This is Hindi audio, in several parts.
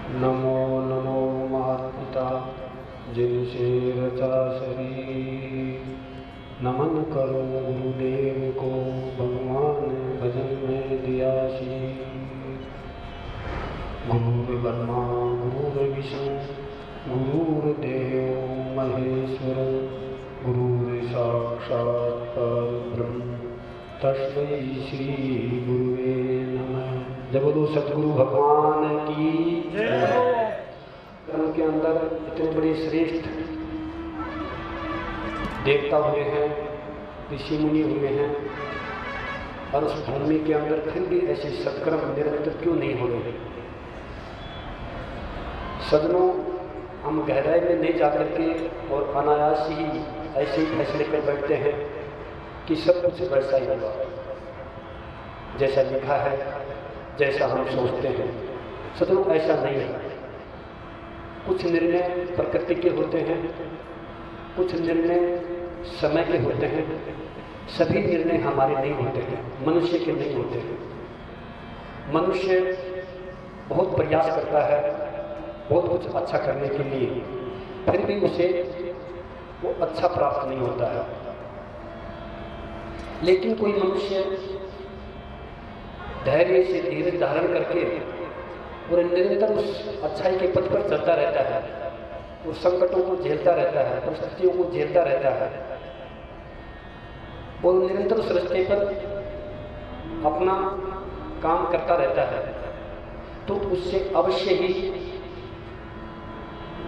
नमो नमो महापिता जिनसे रचा शरीर। नमन करो गुरुदेव को भगवान भजन में दिया शीर। गुरुर्ब्रह्मा गुरुर्विष्णु गुरुर्देव महेश्वर गुरुर्साक्षात् परब्रह्म तस्मै श्री गुरुवे नमः। जय बोलो सद्गुरु भगवान की जय। उनके अंदर इतने बड़े श्रेष्ठ देवता हुए हैं, ऋषि मुनि हुए हैं, और उस भूमि के अंदर फिर भी ऐसे सत्कर्म निरंतर क्यों नहीं हो रहे? सजनों, हम गहराई में नहीं जाकर के और अनायास ही ऐसे ही फैसले कर बैठते हैं कि सब कुछ वैसा ही होगा, जैसा लिखा है, जैसा हम सोचते हैं। सजनों, ऐसा नहीं है। कुछ निर्णय प्रकृति के होते हैं, कुछ निर्णय समय के होते हैं। सभी निर्णय हमारे नहीं होते हैं, मनुष्य के नहीं होते हैं। मनुष्य बहुत प्रयास करता है बहुत कुछ अच्छा करने के लिए, फिर भी उसे वो अच्छा प्राप्त नहीं होता है। लेकिन कोई मनुष्य धैर्य से धीरज धारण करके और निरंतर उस अच्छाई के पथ पर चलता रहता है, उस संकटों को झेलता रहता है, परिस्थितियों को झेलता रहता है, और निरंतर उस रास्ते पर अपना काम करता रहता है, तो उससे अवश्य ही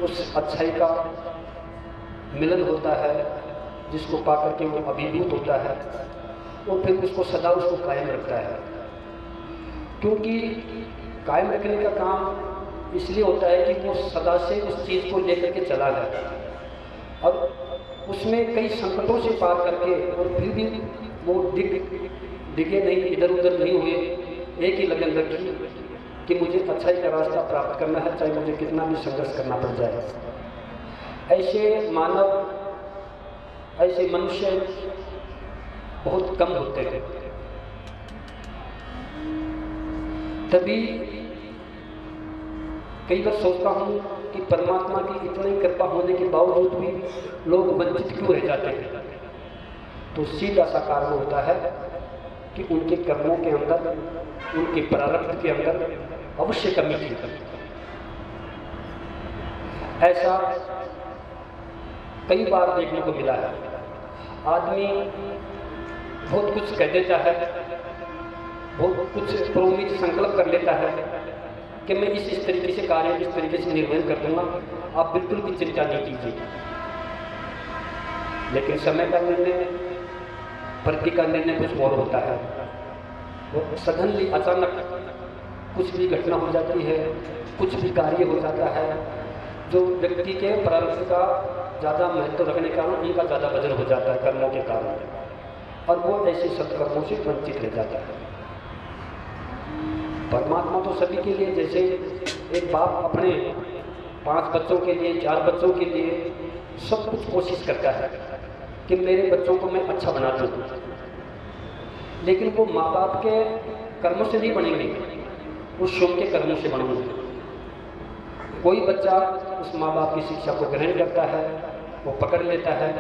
उस अच्छाई का मिलन होता है, जिसको पाकर के वो अभिभूत होता है, और फिर उसको सदा उसको कायम रखता है। क्योंकि कायम रखने का काम इसलिए होता है कि वो सदा से उस चीज़ को लेकर के चला है, और उसमें कई संकटों से पार करके, और फिर भी वो डिगे नहीं, इधर उधर नहीं हुए, एक ही लगन रखी कि मुझे अच्छाई का रास्ता प्राप्त करना है, चाहे मुझे कितना भी संघर्ष करना पड़ जाए। ऐसे मानव, ऐसे मनुष्य बहुत कम होते हैं। तभी कई बार सोचता हूँ कि परमात्मा की इतनी कृपा होने के बावजूद भी लोग वंचित क्यों रह जाते हैं? तो सीधा सा कारण होता है कि उनके कर्मों के अंदर, उनके प्रारब्ध के अंदर अवश्य कमी थी। ऐसा कई बार देखने को मिला है। आदमी बहुत कुछ कह देता है, बहुत कुछ प्रोमित संकल्प कर लेता है कि मैं इस तरीके से कार्य इस तरीके से निर्वहन कर दूंगा, आप बिल्कुल भी चिंता नहीं कीजिए। लेकिन समय का निर्णय, प्रति का निर्णय कुछ और होता है। वो सडनली अचानक कुछ भी घटना हो जाती है, कुछ भी कार्य हो जाता है, जो व्यक्ति के प्रारब्ध का ज़्यादा महत्व रखने के कारण उनका ज़्यादा वजन हो जाता है कर्मों के कारण, और वो ऐसे सत्कर्मों से वंचित रह जाता है। परमात्मा तो सभी के लिए, जैसे एक बाप अपने 5 बच्चों के लिए, 4 बच्चों के लिए सब कुछ कोशिश करता है कि मेरे बच्चों को मैं अच्छा बना दूँ, लेकिन वो माँ बाप के कर्मों से नहीं बनेंगे, उस शुभ के कर्मों से बनेंगे। कोई बच्चा उस माँ बाप की शिक्षा को ग्रहण करता है, वो पकड़ लेता है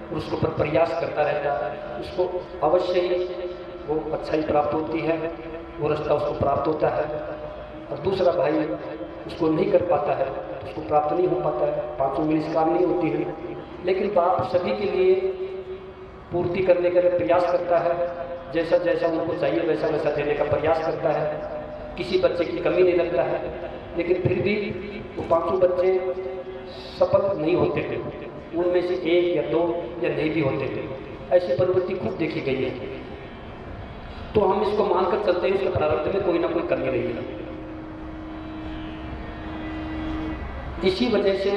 और उसको पर प्रयास करता रहता है, उसको अवश्य ही वो अच्छाई प्राप्त होती है, वो रास्ता उसको प्राप्त होता है। और दूसरा भाई उसको नहीं कर पाता है, उसको प्राप्त नहीं हो पाता है, 5 उंगली इस काम नहीं होती है। लेकिन बाप सभी के लिए पूर्ति करने का प्रयास करता है, जैसा जैसा उनको चाहिए वैसा वैसा देने का प्रयास करता है, किसी बच्चे की कमी नहीं रखता है। लेकिन फिर भी वो 5 बच्चे सफल नहीं होते थे, उनमें से 1 या 2 या नहीं भी होते थे। ऐसी प्रवृत्ति खूब देखी गई है। तो हम इसको मानकर चलते हैं, उसके प्रारब्ध में कोई ना कोई कमी रही है। इसी वजह से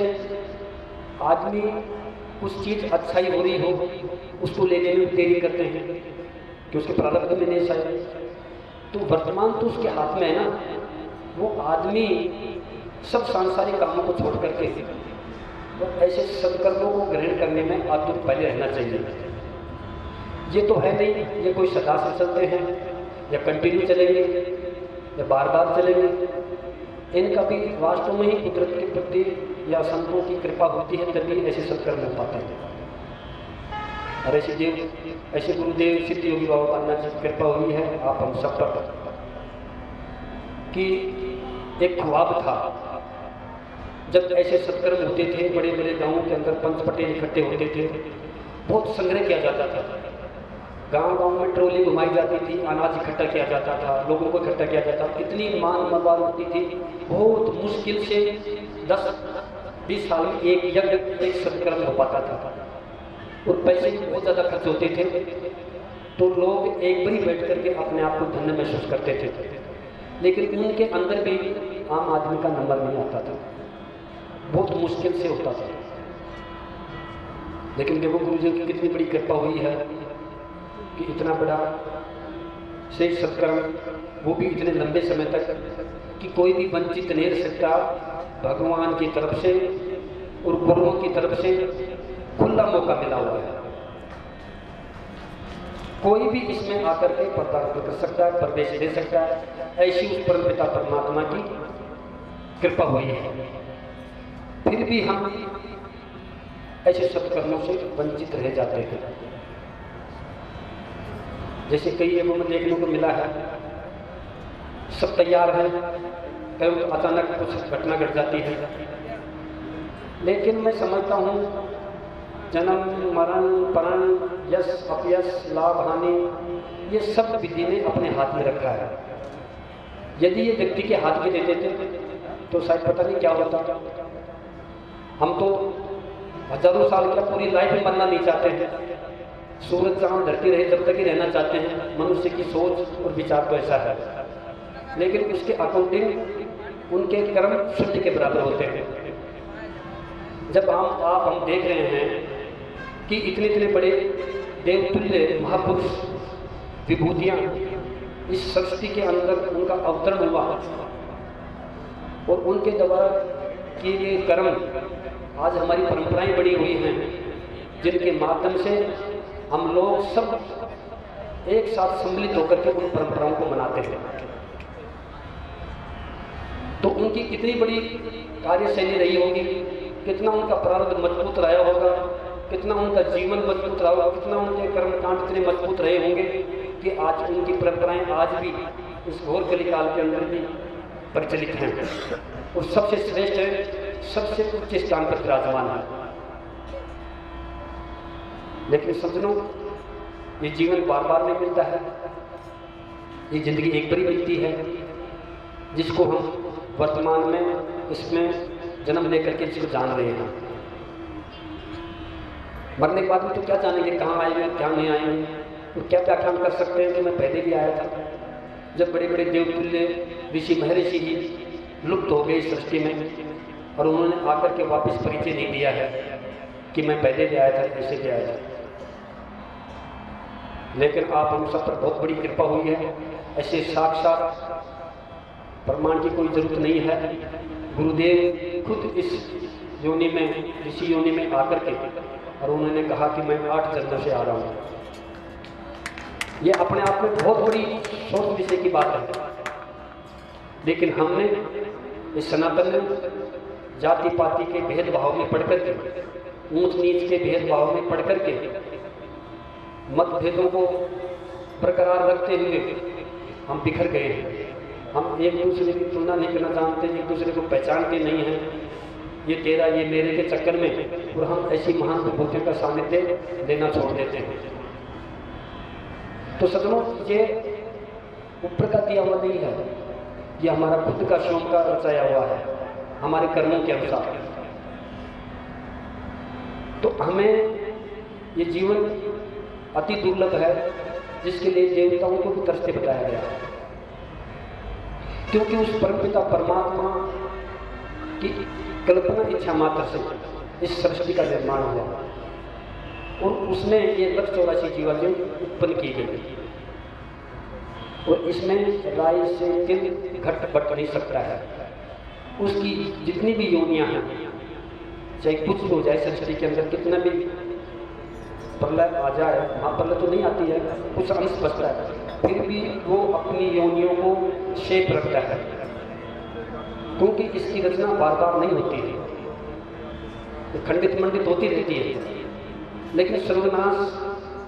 आदमी कुछ चीज़ अच्छाई हो रही हो, उसको लेने में देरी करते हैं कि उसके प्रारब्ध में नहीं शायद, तो वर्तमान तो उसके हाथ में है ना। वो आदमी सब सांसारिक कामों को छोड़ करके तो ऐसे सत्कर्मों को ग्रहण करने में आतुर पहले रहना चाहिए। ये तो है नहीं, ये कोई सदा से चलते हैं या कंटिन्यू चलेंगे या बार बार चलेंगे, इनका भी वास्तव में ही कुदरत के प्रति या संतों की कृपा होती है, तभी ऐसे सत्कर्म हो पाते हैं। और ऐसे गुरुदेव सिद्ध योगी बाबा पालनाथ जी की कृपा हुई है आप हम सब पर कि एक ख्वाब था। जब ऐसे सत्कर्म होते थे, बड़े बड़े गांवों के अंदर पंच पटेल इकट्ठे होते थे, बहुत संग्रह किया जाता था। गांव गांव में ट्रॉली घुमाई जाती थी, अनाज इकट्ठा किया जाता था, लोगों को इकट्ठा किया जाता था। इतनी मान मवार होती थी, बहुत मुश्किल से 10-20 साल में एक यज्ञ, एक सत्कर्म हो पाता था। और पैसे भी बहुत ज़्यादा खर्च होते थे, तो लोग एक बार ही बैठ करके अपने आप को धन्य महसूस करते थे। लेकिन उनके अंदर भी आम आदमी का नंबर नहीं आता था, बहुत मुश्किल से होता था। लेकिन देखो गुरु जी की कितनी बड़ी कृपा हुई है कि इतना बड़ा सही सत्कर्म, वो भी इतने लंबे समय तक, कि कोई भी वंचित नहीं रह सकता। भगवान की तरफ से और गुरुओं की तरफ से खुला मौका मिला हुआ है, कोई भी इसमें आकर के पदार्पण कर सकता है, प्रवेश दे सकता है। ऐसी उस परम पिता परमात्मा की कृपा हुई है। फिर भी हम ऐसे सत्कर्मों से वंचित रह जाते हैं। जैसे कई एवं में देखने को मिला है, सब तैयार हैं, कहीं तो अचानक कुछ घटना घट जाती है। लेकिन मैं समझता हूँ जन्म मरण परण यश अपयश लाभ हानि, ये सब विधि ने अपने हाथ में रखा है। यदि ये व्यक्ति के हाथ में दे देते तो शायद पता नहीं क्या होता। हम तो हजारों साल क्या पूरी लाइफ में मरना नहीं चाहते हैं, सूरज चांद धरती रहे जब तक ही रहना चाहते हैं। मनुष्य की सोच और विचार तो ऐसा है, लेकिन उसके अकॉर्डिंग उनके कर्म शून्य के बराबर होते हैं। जब हम देख रहे हैं कि इतने इतने बड़े देवतुल्य महापुरुष विभूतियाँ इस सृष्टि के अंदर उनका अवतरण हुआ और उनके द्वारा किए गए कर्म आज हमारी परंपराएं बनी हुई हैं, जिनके माध्यम से हम लोग सब एक साथ सम्मिलित होकर के उन परंपराओं को मनाते हैं। तो उनकी कितनी बड़ी कार्यशैली रही होगी, कितना उनका प्रारब्ध मजबूत रहा होगा, कितना उनका जीवन मजबूत रहा होगा, कितना उनके कर्मकांड इतने मजबूत रहे होंगे कि आज उनकी परंपराएं आज भी इस घोर कलिकाल के अंदर भी प्रचलित हैं और सबसे श्रेष्ठ है, सबसे उच्च स्थान पर विराजमान है। लेकिन समझो ये जीवन बार बार नहीं मिलता है, ये जिंदगी एक बार ही मिलती है, जिसको हम वर्तमान में इसमें जन्म लेकर के इसको जान रहे हैं। मरने के बाद में तो क्या जानेंगे, कहाँ आएंगे क्या नहीं आएंगे, तो क्या व्याख्यान कर सकते हैं कि मैं पहले भी आया था। जब बड़े बड़े देवतुल्य ऋषि महर्षि ही लुप्त हो गए इस सृष्टि में और उन्होंने आकर के वापस परिचय नहीं दिया है कि मैं पहले भी आया था, ऐसे भी आया था। लेकिन आप हम सब पर बहुत बड़ी कृपा हुई है। ऐसे साक्षात प्रमाण की कोई जरूरत नहीं है। गुरुदेव खुद इस योनि में, ऋषि योनि में आकर के और उन्होंने कहा कि मैं 8 जन्मों से आ रहा हूँ। ये अपने आप में बहुत बड़ी सोच विषय की बात है। लेकिन हमने इस सनातन में जाति पाति के भेदभाव में पढ़ करके, ऊंच नीच के भेदभाव में पढ़ करके, मतभेदों को बरकरार रखते हुए हम बिखर गए हैं। हम एक दूसरे की तुलना नहीं करना जानते, एक दूसरे को पहचानते नहीं हैं। ये तेरा ये मेरे के चक्कर में और हम ऐसी महान विभूतियों का सानिध्य लेना छोड़ देते हैं। तो सज्जनों, ये ऊपर का दिया हुआ नहीं है, ये हमारा खुद का श्रम का रचाया हुआ है, हमारे कर्मों के अनुसार। तो हमें ये जीवन अति दुर्लभ है, जिसके लिए देवताओं को भी तरसते बताया गया है। क्योंकि उस परमपिता परमात्मा की कल्पना इच्छा मात्र से इस सृष्टि का निर्माण हुआ और उसमें ये 184 जीवाणु उत्पन्न की गई और इसमें राय से तिल घट बट नहीं सकता है। उसकी जितनी भी योनियां हैं, चाहे कुछ भी हो जाए सृष्टि के अंदर, कितना भी प्रलय आ जाए, महाप्रलय तो नहीं आती है, कुछ अंश बचता है, फिर भी वो अपनी योनियों को शेप रखता है। क्योंकि इसकी रचना बार बार नहीं होती है, तो खंडित मंडित होती रहती है। लेकिन सर्वनाश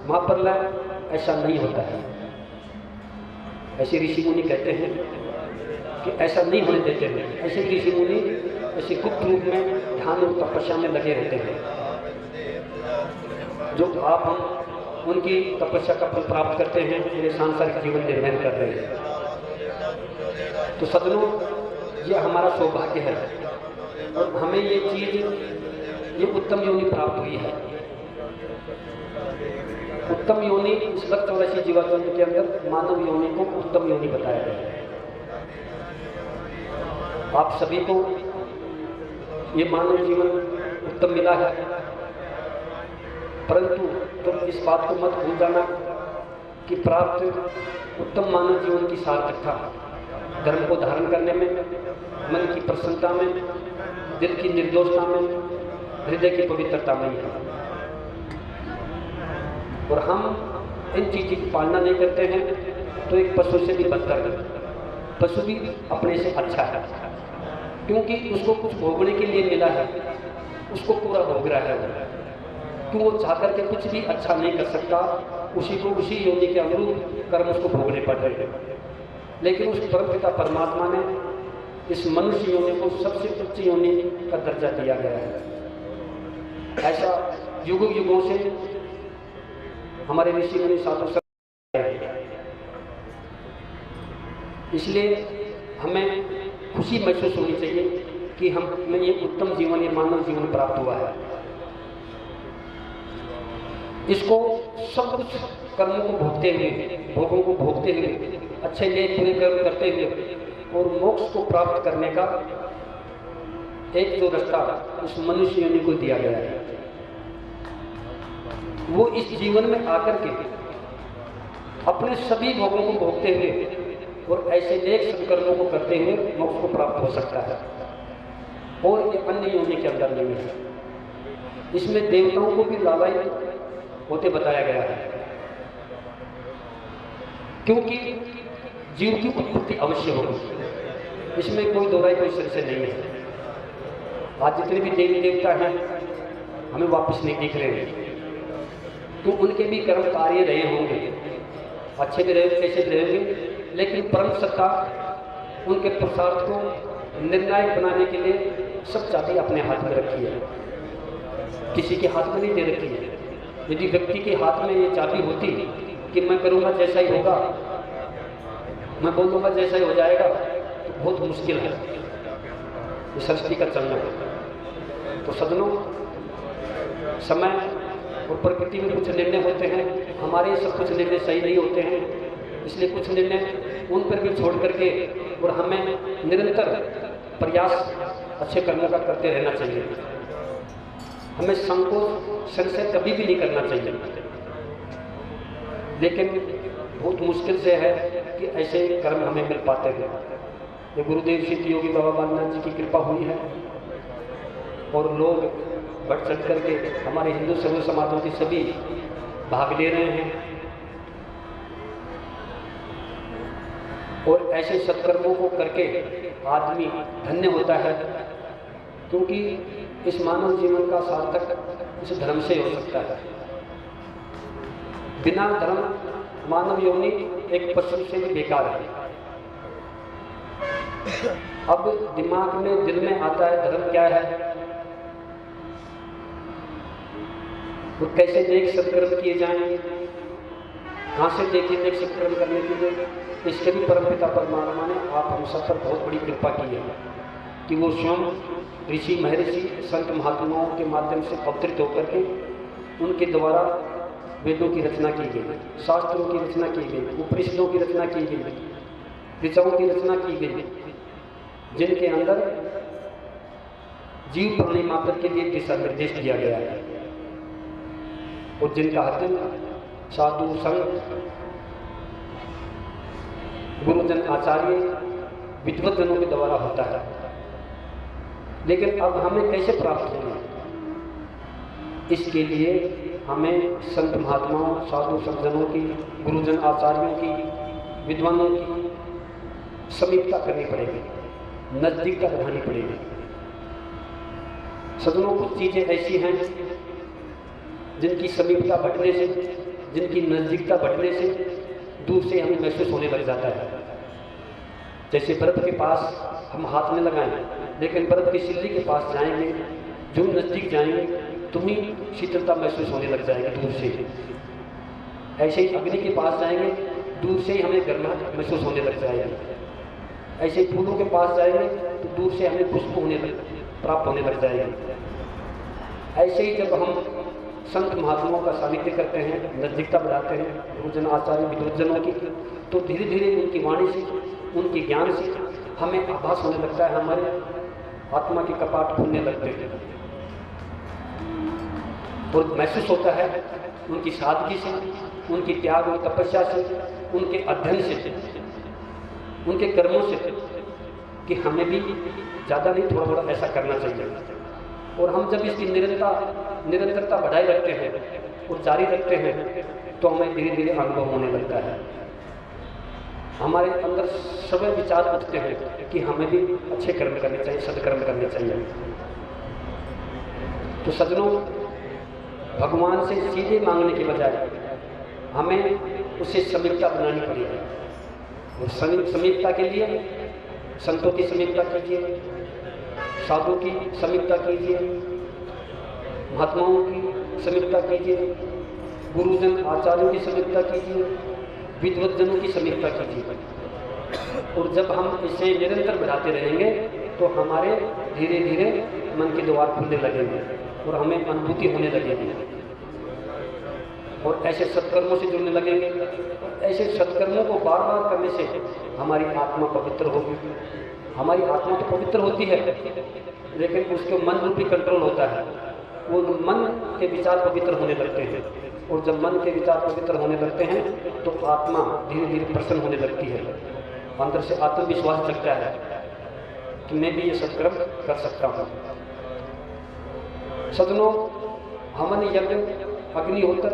महाप्रलय ऐसा नहीं होता है। ऐसे ऋषि मुनि कहते हैं कि ऐसा नहीं होने देते हैं। ऐसे ऋषि मुनि ऐसे गुप्त रूप में ध्यान और तपस्या में लगे रहते हैं। जो आप हम उनकी तपस्या का फल प्राप्त करते हैं, पूरे सांसारिक जीवन निर्वहन कर रहे हैं। तो सज्जनों, ये हमारा सौभाग्य है और हमें ये चीज, ये उत्तम योनि प्राप्त हुई है। उत्तम योनि इस 84 जीवात्मा के अंदर मानव योनि को उत्तम योनि बताया गया है। आप सभी को ये मानव जीवन उत्तम मिला है, परंतु तुम इस बात को मत भूल जाना कि प्राप्त उत्तम मानव जीवन की सार्थकता धर्म को धारण करने में, मन की प्रसन्नता में, दिल की निर्दोषता में, हृदय की पवित्रता में ही है। और हम इन चीज़ों की पालना नहीं करते हैं तो एक पशु से भी बदतर है। पशु भी अपने से अच्छा है, क्योंकि उसको कुछ भोगने के लिए मिला है, उसको पूरा भोग रहा है। क्यों वो चाहकर के कुछ भी अच्छा नहीं कर सकता, उसी को उसी योनि के अनुरूप कर्म उसको भोगने पड़ रहे हैं। लेकिन उस परमपिता परमात्मा ने इस मनुष्य योनि को सबसे उच्च योनि का दर्जा दिया गया है। ऐसा युगों युगों से हमारे ऋषि मुनि साधु संत है। इसलिए हमें खुशी महसूस होनी चाहिए कि हमें ये उत्तम जीवन, ये मानव जीवन प्राप्त हुआ है। इसको सब कुछ कर्मों को भोगते हुए, भोगों को भोगते हुए, अच्छे लिए पूरे कर्म करते हुए और मोक्ष को प्राप्त करने का एक जो रास्ता इस मनुष्य योनि को दिया गया है, वो इस जीवन में आकर के अपने सभी भोगों को भोगते हुए और ऐसे नेक सत्कर्मों को करते हुए मोक्ष को प्राप्त हो सकता है। और ये अन्य योनि के अंदर नहीं है। इसमें देवताओं को भी लालायित होते बताया गया है, क्योंकि जीव की उत्पत्ति अवश्य होगी, इसमें कोई दोहराई, कोई संशय नहीं है। आज जितने भी देवी देवता हैं हमें वापस नहीं दिख रहे हैं, तो उनके भी कर्म कार्य रहे होंगे, अच्छे भी रहे, कैसे भी रहेंगे, लेकिन परम सत्ता उनके पुरुषार्थ को निर्णायक बनाने के लिए सब चाबी अपने हाथ में रखी है, किसी के हाथ में नहीं दे रखी है। यदि व्यक्ति के हाथ में ये चाबी होती कि मैं करूँगा जैसा ही होगा, मैं बोलूँगा जैसा ही हो जाएगा, तो बहुत मुश्किल है इस सृष्टि का चलना। तो सज्जनों, समय और प्रकृति में कुछ निर्णय होते हैं, हमारे सब कुछ निर्णय सही नहीं होते हैं, इसलिए कुछ निर्णय उन पर भी छोड़ करके और हमें निरंतर प्रयास अच्छे कर्मों का करते रहना चाहिए। हमें संकोच संशय कभी भी नहीं करना चाहिए। लेकिन बहुत मुश्किल से है कि ऐसे कर्म हमें मिल पाते हैं। ये गुरुदेव सिद्ध योगी बाबा बालनाथ जी की कृपा हुई है और लोग बढ़ चढ़ करके हमारे हिंदू सर्व समाजों के सभी भाग ले रहे हैं और ऐसे सत्कर्मों को करके आदमी धन्य होता है, क्योंकि इस मानव जीवन का सार्थक इस धर्म से हो सकता है। बिना धर्म मानव योनि एक पशु से भी बेकार है। अब दिमाग में, दिल में आता है धर्म क्या है, वो कैसे नेक सत्कर्म किए जाएंगे, कहाँ से देखिए नेक सत्कर्म करने के लिए। इसके भी परमपिता परमात्मा ने आप हम सब पर बहुत बड़ी कृपा की है कि वो स्वयं ऋषि महर्षि संत महात्माओं के माध्यम से अवतरित होकर के उनके द्वारा वेदों की रचना की गई, शास्त्रों की रचना की गई, उपनिषदों की रचना की गई, ऋचाओं की रचना की गई, जिनके अंदर जीव प्राणी मात्र के लिए दिशा निर्देश दिया गया है और जिनका अध्ययन साधु संत गुरुजन आचार्य विद्वतजनों के द्वारा होता है। लेकिन अब हमें कैसे प्राप्त होंगे, इसके लिए हमें संत महात्माओं, साधु सज्जनों की, गुरुजन आचार्यों की, विद्वानों की समीक्षा करनी पड़ेगी। नजदीकता बढ़ानी पड़ेगी। सदनों कुछ चीजें ऐसी हैं जिनकी समीपता बढ़ने से, जिनकी नजदीकता बढ़ने से दूर से हमें महसूस होने लग जाता है। जैसे बर्फ के पास हम हाथ में लगाएं, लेकिन बर्फ की सिल्ली के पास जाएंगे, जो नजदीक जाएंगे तुम्हें शीतलता महसूस होने लग जाएगी दूर से। ऐसे ही अग्नि के पास जाएंगे, दूर से ही हमें गर्माहट महसूस होने लग जाएगी। ऐसे ही फूलों के पास जाएंगे तो दूर से हमें खुशबू प्राप्त होने लग जाएगी। ऐसे ही जब हम संत महात्माओं का सानिध्य करते हैं, नजदीकता बढ़ाते हैं गुरुजन आचार्य विद्वज्जनों की, तो धीरे धीरे उनकी वाणी से, उनके ज्ञान से हमें आभास होने लगता है, हमारे आत्मा के कपाट खुलने लगते हैं और महसूस होता है उनकी सादगी से, उनकी त्याग और तपस्या से, उनके अध्ययन से, उनके कर्मों से कि हमें भी ज़्यादा नहीं थोड़ा थोड़ा ऐसा करना चाहिए। और हम जब इसकी निरंतरता बढ़ाए रखते हैं और जारी रखते हैं तो हमें धीरे धीरे अनुभव होने लगता है। हमारे अंदर सभी विचार उठते हैं कि हमें भी अच्छे कर्म करने चाहिए, सदकर्म करने चाहिए। तो सज्जनों, भगवान से सीधे मांगने के बजाय हमें उससे समीपता बनानी पड़ेगी। और समीपता के लिए संतों की समीपता कीजिए, साधु की समीपता कीजिए, महात्माओं की समीपता कीजिए, गुरुजन आचार्यों की समीपता कीजिए, विद्वज्जनों की समीपता कीजिए। और जब हम इसे निरंतर बढ़ाते रहेंगे तो हमारे धीरे धीरे मन के द्वार खुलने लगेंगे और हमें अनुभूति होने लगेगी और ऐसे सत्कर्मों से जुड़ने लगेंगे। और ऐसे सत्कर्मों को बार बार करने से हमारी आत्मा पवित्र होगी। हमारी आत्मा तो पवित्र होती है, लेकिन उसके मन रूपी कंट्रोल होता है। वो मन के विचार पवित्र होने लगते हैं और जब मन के विचार पवित्र होने लगते हैं तो आत्मा धीरे धीरे प्रसन्न होने लगती है। अंदर से आत्मविश्वास जगता है कि मैं भी ये सत्कर्म कर सकता हूँ। सज्जनों, हवन यज्ञ अग्निहोत्र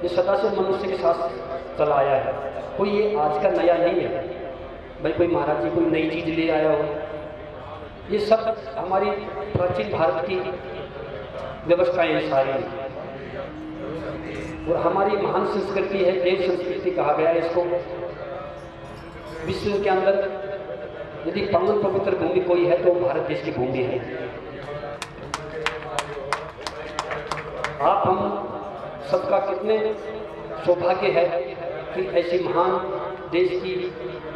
ये सदा से मनुष्य के साथ चला आया है। कोई ये आज का नया नहीं है भाई, कोई महाराज जी कोई नई चीज ले आया हो। ये सब हमारी प्राचीन भारत की व्यवस्थाएं सारी, और हमारी महान संस्कृति है, देव संस्कृति कहा गया है इसको। विश्व के अंदर यदि पावन पवित्र भूमि कोई है तो भारत देश की भूमि है। आप हम सबका कितने सौभाग्य है कि ऐसी महान देश की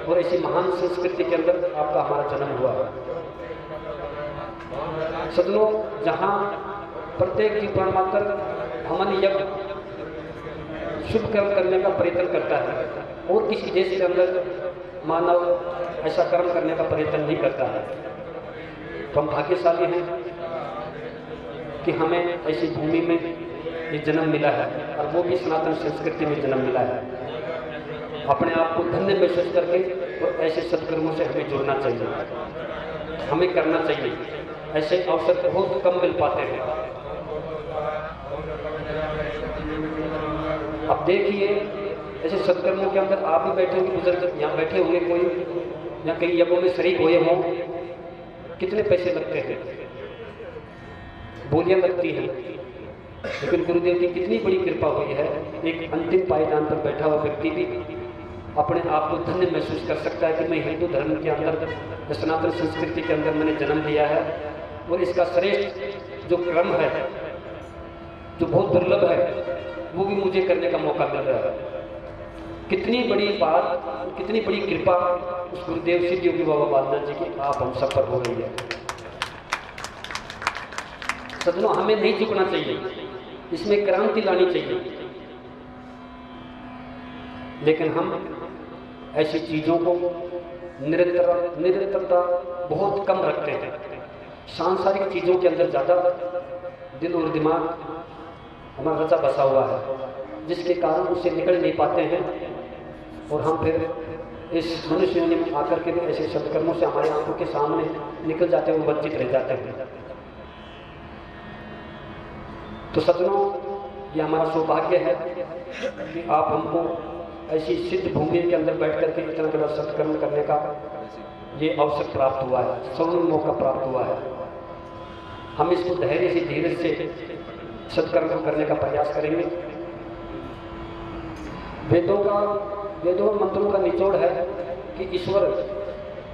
और ऐसी महान संस्कृति के अंदर आपका हमारा जन्म हुआ है। सज्जनों, जहाँ प्रत्येक जीव परमात्मा हवन यज्ञ शुभ कर्म करने का प्रयत्न करता है और किसी देश के अंदर मानव ऐसा कर्म करने का प्रयत्न नहीं करता है, तो हम भाग्यशाली हैं कि हमें ऐसी भूमि में ये जन्म मिला है और वो भी सनातन संस्कृति में जन्म मिला है। अपने आप को धन्य महसूस करके और ऐसे सत्कर्मों से हमें जुड़ना चाहिए, हमें करना चाहिए। ऐसे अवसर बहुत कम मिल पाते हैं। अब देखिए, ऐसे सत्कर्मों के अंदर आप भी बैठे होंगे, बुजुर्ग यहाँ बैठे होंगे, कोई या कई यज्ञों में शरीक हुए हों, कितने पैसे लगते हैं, बोलियां लगती हैं, लेकिन गुरुदेव की कितनी बड़ी कृपा हुई है। एक अंतिम पायदान पर बैठा हुआ व्यक्ति भी अपने आप को धन्य महसूस कर सकता है कि मैं हिंदू धर्म के अंदर, सनातन संस्कृति के अंदर मैंने जन्म लिया है और इसका श्रेष्ठ जो क्रम है, जो बहुत दुर्लभ है, वो भी मुझे करने का मौका मिल रहा है। कितनी बड़ी बात, कितनी बड़ी कृपा उस गुरुदेव सिद्ध योगी बाबा बालनाथ जी की आप हम सब पर हो रही है। सज्जनों, हमें नहीं झुकना चाहिए, इसमें क्रांति लानी चाहिए, लेकिन हम ऐसी चीजों को निरंतरता बहुत कम रखते हैं। सांसारिक चीजों के अंदर ज्यादा दिल और दिमाग हमारा रचा बसा हुआ है, जिसके कारण उससे निकल नहीं पाते हैं और हम फिर इस मनुष्य में आकर के भी ऐसे सत्कर्मों से हमारी आंखों के सामने निकल जाते हैं, वो वंचित रह जाते हैं। तो सज्जनों, ये हमारा सौभाग्य है कि आप हमको ऐसी सिद्ध भूमि के अंदर बैठ करके इतना बड़ा सत्कर्म करने का ये अवसर प्राप्त हुआ है, स्वर्ण मौका प्राप्त हुआ है। हम इसको धैर्य से, धीरज से सत्कर्म को करने का प्रयास करेंगे। वेदों मंत्रों का निचोड़ है कि ईश्वर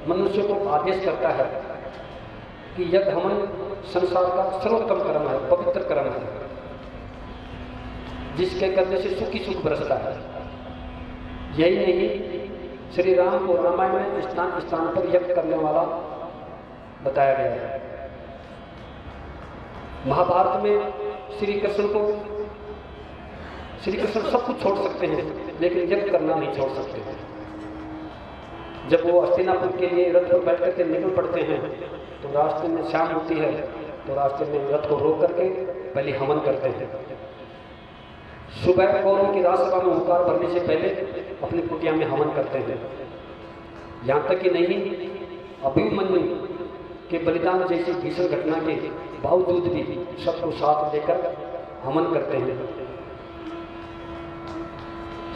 मनुष्य को आदेश करता है कि यज्ञ हवन संसार का सर्वोत्तम कर्म है, पवित्र कर्म है, जिसके करने से सुख ही सुख बरसता है। यही नहीं, श्री राम को रामायण में स्थान स्थान पर यज्ञ करने वाला बताया गया है। महाभारत में श्री कृष्ण सब कुछ छोड़ सकते हैं, लेकिन यज्ञ करना नहीं छोड़ सकते हैं। जब वो हस्तिनापुर के लिए रथ पर बैठ करके निकल पड़ते हैं तो रास्ते में शाम होती है, तो रास्ते में रथ को रोक करके पहले हवन करते हैं। सुबह कौरवों की राजसभा में हुंकार भरने से पहले अपनी कुटिया में हवन करते हैं। यहाँ तक कि नहीं, अभिमन्यु के बलिदान जैसी भीषण घटना के बावजूद भी सबको साथ लेकर हवन करते हैं।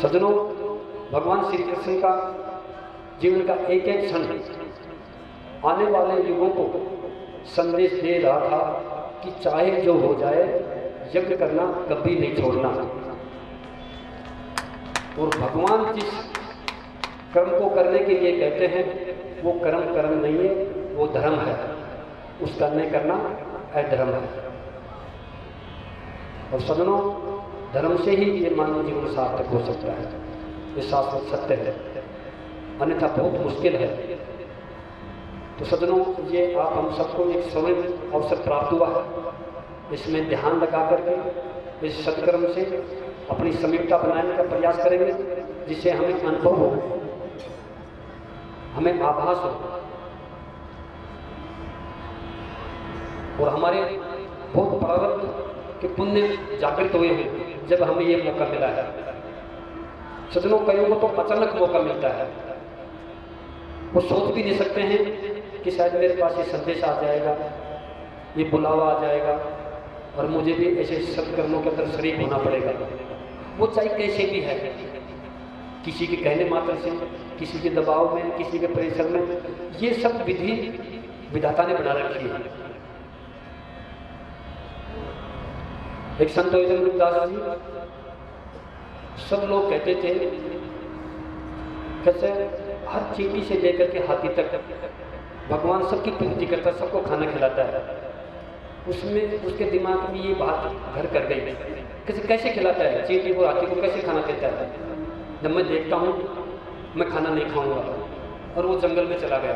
सज्जनों, भगवान श्री कृष्ण का जीवन का एक एक क्षण आने वाले युगों को संदेश दे रहा था कि चाहे जो हो जाए, यज्ञ करना कभी नहीं छोड़ना। और भगवान जिस कर्म को करने के लिए कहते हैं वो कर्म नहीं है, वो धर्म है। उसका नहीं करना अधर्म है। और सज्जनों, धर्म से ही ये मानव जीवन सार्थक हो सकता है, ये शाश्वत सत्य है, अन्यथा बहुत मुश्किल है। तो सज्जनों, ये आप हम सबको एक स्वर्ण अवसर प्राप्त हुआ है। इसमें ध्यान लगा करके इस सत्कर्म से अपनी समीपता बनाने का प्रयास करेंगे, जिससे हमें अनुभव हो, हमें आभास हो और हमारे बहुत प्रारब्ध के पुण्य जागृत हुए हैं जब हमें ये मौका मिला है। सज्जनों, कईयों को तो अचानक मौका मिलता है, वो सोच भी नहीं सकते हैं कि शायद मेरे पास ये संदेश आ जाएगा, ये बुलावा आ जाएगा और मुझे भी ऐसे सत्कर्मों के अंदर शरीक होना पड़ेगा। वो चाहे कैसे भी है, किसी के कहने मात्र से, किसी के दबाव में, किसी के प्रेशर में, ये सब विधि विधाता ने बना रखी है। एक संत दास जी, सब लोग कहते थे कैसे हर चींटी से लेकर के हाथी तक भगवान सबकी पूर्ति करता, सबको खाना खिलाता है। उसमें उसके दिमाग में ये बात घर कर गई, कैसे खिलाता है, चींटी को हाथी को कैसे खाना देता है। जब मैं देखता हूँ मैं खाना नहीं खाऊंगा, और वो जंगल में चला गया।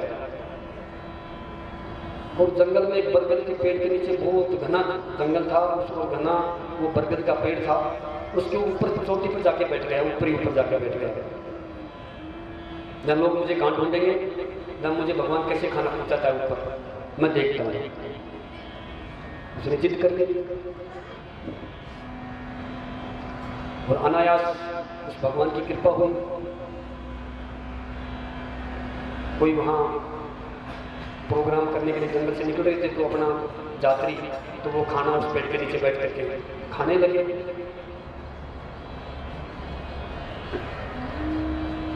और जंगल में एक बरगद के पेड़ के नीचे, बहुत घना जंगल था, उसको घना वो बरगद का पेड़ था, उसके ऊपर चोटी पर जाके बैठ गया, ऊपर जाके बैठ गया। जब लोग मुझे कहाँ ढूंढेंगे, जब मुझे भगवान कैसे खाना पहुंचाता है ऊपर, मैं देखता हूँ। उसने जिद कर ली और अनायास उस भगवान की कृपा हुई। कोई वहाँ प्रोग्राम करने के लिए जंगल से निकल रहे थे, तो अपना यात्री, तो वो खाना उस पेड़ के नीचे बैठ करके खाने लगे।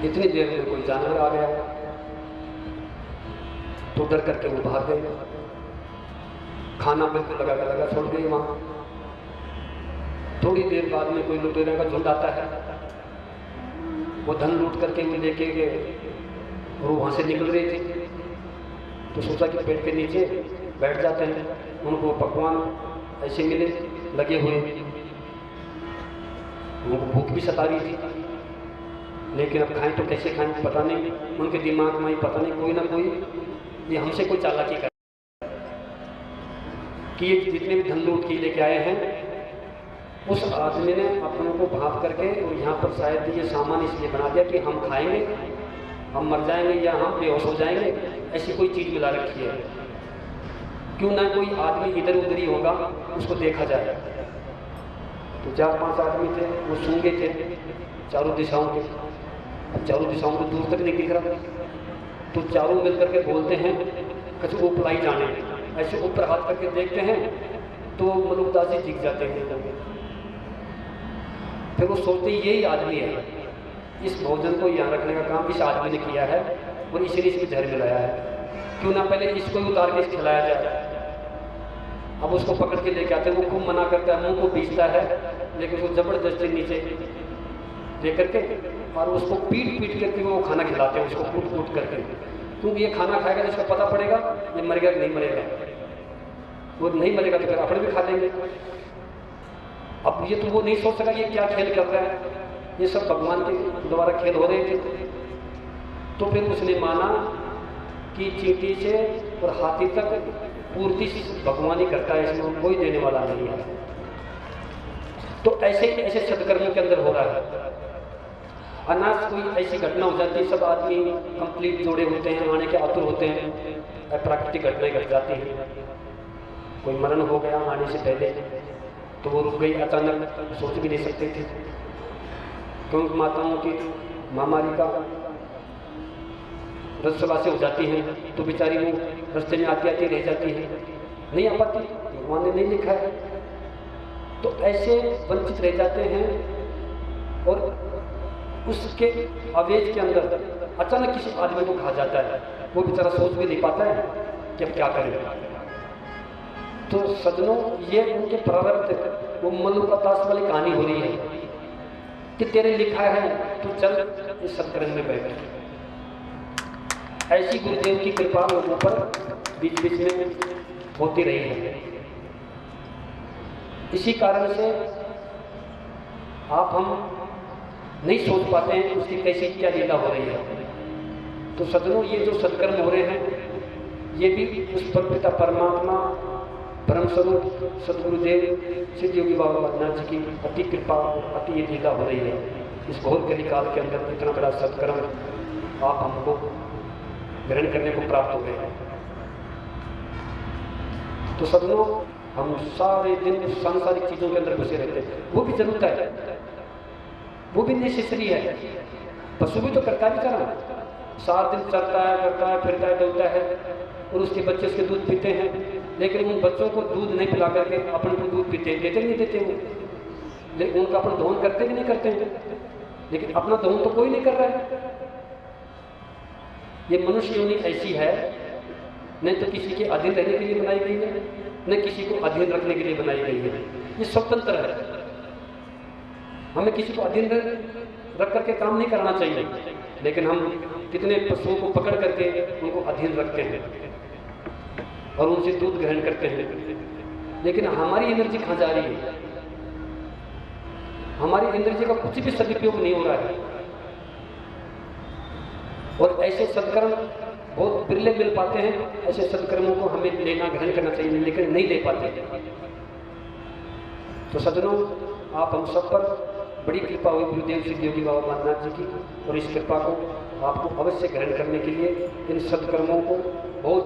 इतनी देर में कोई जानवर आ गया, तो डर करके वो भाग गए, खाना बिल्कुल लगा छोड़ गए वहाँ। थोड़ी देर बाद में कोई लुटेरों का झुंड आता है, वो धन लूट करके वो लेके गए और वहाँ से निकल रहे थे। तो सोचा कि पेड़ के नीचे बैठ जाते हैं, उनको पकवान ऐसे मिले लगे हुए, उनको भूख भी सता रही थी, लेकिन अब खाएं तो कैसे खाएं पता नहीं। उनके दिमाग में पता नहीं कोई ना कोई ये हमसे कोई चालाकी कर कि ये जितने भी धन लूट के लेके आए हैं, उस आदमी ने अपनों को भाप करके और यहाँ पर शायद ये सामान इसलिए बना दिया कि हम खाएंगे, हम मर जाएंगे या हम बेहोश हो जाएंगे, ऐसी कोई चीज़ मिला रखी है। क्यों ना कोई आदमी इधर उधर ही होगा, उसको देखा जाए। तो 4-5 आदमी थे, वो सूंघे थे चारों दिशाओं के। अब चारों दिशाओं को दूर तक नहीं दिख रहा, तो चारों मिल करके बोलते हैं कुछ ऊपर ही जाने। ऐसे ऊपर हाथ करके देखते हैं तो मलुकदास जी दिख जाते हैं। फिर वो सोचते यही आदमी है, इस भोजन को यहाँ रखने का काम इस आदमी ने किया है, और इसलिए इसमें जहर मिलाया है। क्यों ना पहले इसको ही उतार के खिलाया जाए। अब उसको पकड़ के लेके आते हैं, वो खूब मना करता है, मुंह को बीचता है, लेकिन उसको जबरदस्ती नीचे लेकर के और उसको पीट पीट करके वो खाना खिलाते हैं, उसको कूट कूट करके। क्योंकि ये खाना खाएगा तो इसको पता पड़ेगा ये मरेगा कि नहीं मरेगा। वो नहीं मरेगा तो फिर अपने भी खा लेंगे। अब ये तो वो नहीं सोच सका ये क्या खेल कर रहा है, ये सब भगवान के द्वारा खेल हो रहे थे। तो फिर उसने माना कि चींटी से और हाथी तक पूर्ति भगवान ही करता है, इसमें कोई देने वाला नहीं है। तो ऐसे ऐसे सत्कर्मों के अंदर हो रहा है। अनाज कोई ऐसी घटना हो जाती है, सब आदमी कंप्लीट जोड़े होते हैं, आने के आतुर होते हैं, प्राकृतिक घटनाएं घट जाती हैं। कोई मरण हो गया आने से पहले तो वो रुक गई, अचानक सोच भी नहीं सकते थे। क्योंकि माताओं की महामारी का रसवा से हो जाती है तो बेचारी वो रास्ते में आती आती रह जाती है, नहीं आ पाती, भगवान ने नहीं लिखा है। तो ऐसे वंचित रह जाते हैं और उसके आवेश के अंदर अचानक किसी आदमी को खा जाता है, वो बेचारा सोच भी नहीं पाता है कि अब क्या करें। तो सज्जनों, ये उनके प्रारब्ध, वो मलुकादास वाली कहानी हो रही है कि तेरे लिखा है तो चल इस सत्कर्म में बैठ। ऐसी गुरुदेव की कृपा लोगों पर बीच बीच में होती रही है। इसी कारण से आप हम नहीं सोच पाते हैं उसकी कैसी क्या लीला हो रही है। तो सज्जनों, ये जो सत्कर्म हो रहे हैं ये भी उस परमपिता परमात्मा ब्रह्मस्वरूप सदगुरुदेव सिद्ध योगी बाबा बद्रीनाथ जी की अति कृपा अति लीला हो रही है। इस घोर कलिकाल के अंदर इतना बड़ा सत्कर्म आप हमको ग्रहण करने को प्राप्त हो गए हैं। तो सज्जनों, हम सारे दिन सांसारिक चीजों के अंदर घुसे रहते हैं, वो भी जरूरत है, वो भी नेसेसरी है। पशु भी तो करता भी चला, सारा दिन चलता है, करता है, फिरता है, डलता है और उसके बच्चे उसके दूध पीते हैं, लेकिन उन बच्चों को दूध नहीं पिला करके अपने को दूध पीते हैं, देते नहीं देते वो, लेकिन उनका अपन दोहन करते भी नहीं करते हैं, लेकिन अपना दोहन तो कोई नहीं कर रहा है। ये मनुष्य योनि ऐसी है, न तो किसी के अधीन रहने के लिए बनाई गई है, न किसी को अधीन रखने के लिए बनाई गई है। ये स्वतंत्र है, हमें किसी को अधीन रख करके काम नहीं करना चाहिए, लेकिन हम कितने पशुओं को पकड़ करके उनको अधीन रखते हैं और उनसे दूध ग्रहण करते हैं। लेकिन हमारी एनर्जी कहाँ जा रही है? हमारी एनर्जी का कुछ भी सदुपयोग नहीं हो रहा है। और ऐसे सत्कर्म बहुत बिरले मिल पाते हैं, ऐसे सत्कर्मों को हमें लेना ग्रहण करना चाहिए, लेकिन नहीं ले पाते। तो सज्जनों, आप हम सब पर बड़ी कृपा हुई गुरुदेव सिद्ध योगी बाबा बद्रीनाथ जी की, और इस कृपा को आपको अवश्य ग्रहण करने के लिए इन सत्कर्मों को बहुत